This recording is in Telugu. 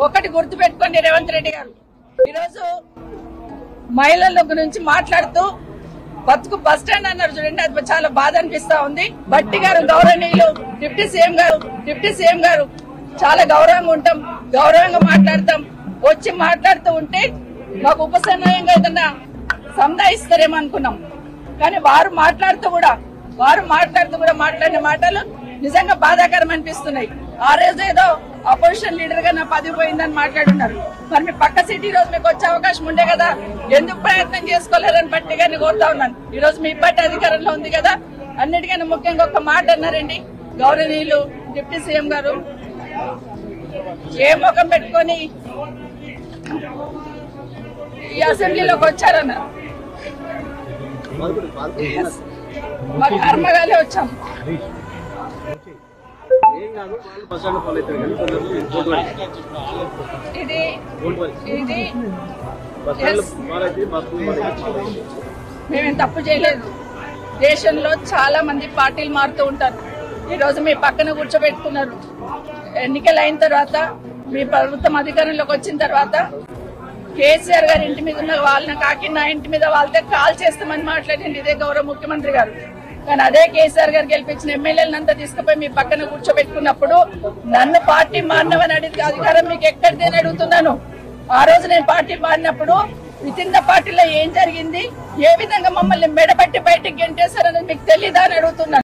ఒకటి గుర్తు పెట్టుకోండి రేవంత్ రెడ్డి గారు, ఈరోజు మహిళల గురించి మాట్లాడుతూ బతుకు బస్ స్టాండ్ అన్నారు చూడండి, అది చాలా బాధ అనిపిస్తా ఉంది. బట్టి గారు గౌరవనీయులు డిప్యూటీ సీఎం గారు చాలా గౌరవంగా ఉంటాం, గౌరవంగా మాట్లాడతాం. వచ్చి మాట్లాడుతూ ఉంటే మాకు ఉపసమయంగా ఏదన్నా సంధాయిస్తారేమో అనుకున్నాం. కానీ వారు మాట్లాడుతూ కూడా మాట్లాడిన మాటలు నిజంగా బాధాకరం అనిపిస్తున్నాయి. ఆ రోజు ఏదో అపోజిషన్ లీడర్ గా నా పదవి పోయిందని మాట్లాడున్నారు. మరి మీ పక్క సిటీ రోజు మీకు వచ్చే అవకాశం ఉండే కదా, ఎందుకు ప్రయత్నం చేసుకోలేదని బట్టి గారిని కోరుతా ఉన్నాను. ఈ రోజు మీ పార్టీ అధికారంలో ఉంది కదా, అన్నిటికన్నా ముఖ్యంగా ఒక మాట అన్నారండి గౌరవనీయులు డిప్యూటీ సీఎం గారు, ఏ ముఖం పెట్టుకొని ఈ అసెంబ్లీలోకి వచ్చారన్నారు. మా కర్మగాలే వచ్చాం. మేమేం తప్పు చేయలేదు. దేశంలో చాలా మంది పార్టీలు మారుతూ ఉంటారు. ఈ రోజు మీ పక్కన కూర్చోబెట్టుకున్నారు. ఎన్నికలు అయిన తర్వాత మీ ప్రభుత్వం అధికారంలోకి వచ్చిన తర్వాత కేసీఆర్ గారి ఇంటి మీద ఉన్న వాళ్ళని కాకి నా ఇంటి మీద వాళ్ళతో కాల్ చేస్తామని మాట్లాడింది ఇదే గౌరవ ముఖ్యమంత్రి గారు. కానీ అదే కేసీఆర్ గారు గెలిపించిన ఎమ్మెల్యేలంతా తీసుకుపోయి మీ పక్కన కూర్చోబెట్టుకున్నప్పుడు నన్ను పార్టీ మారినవని అడిగి అధికారం మీకు ఎక్కడిదని అడుగుతున్నాను. ఆ రోజు నేను పార్టీ మారినప్పుడు వితిన్ ద పార్టీలో ఏం జరిగింది, ఏ విధంగా మమ్మల్ని మెడబట్టి బయటికి గెంటేశారనేది మీకు తెలీదా అని అడుగుతున్నాను.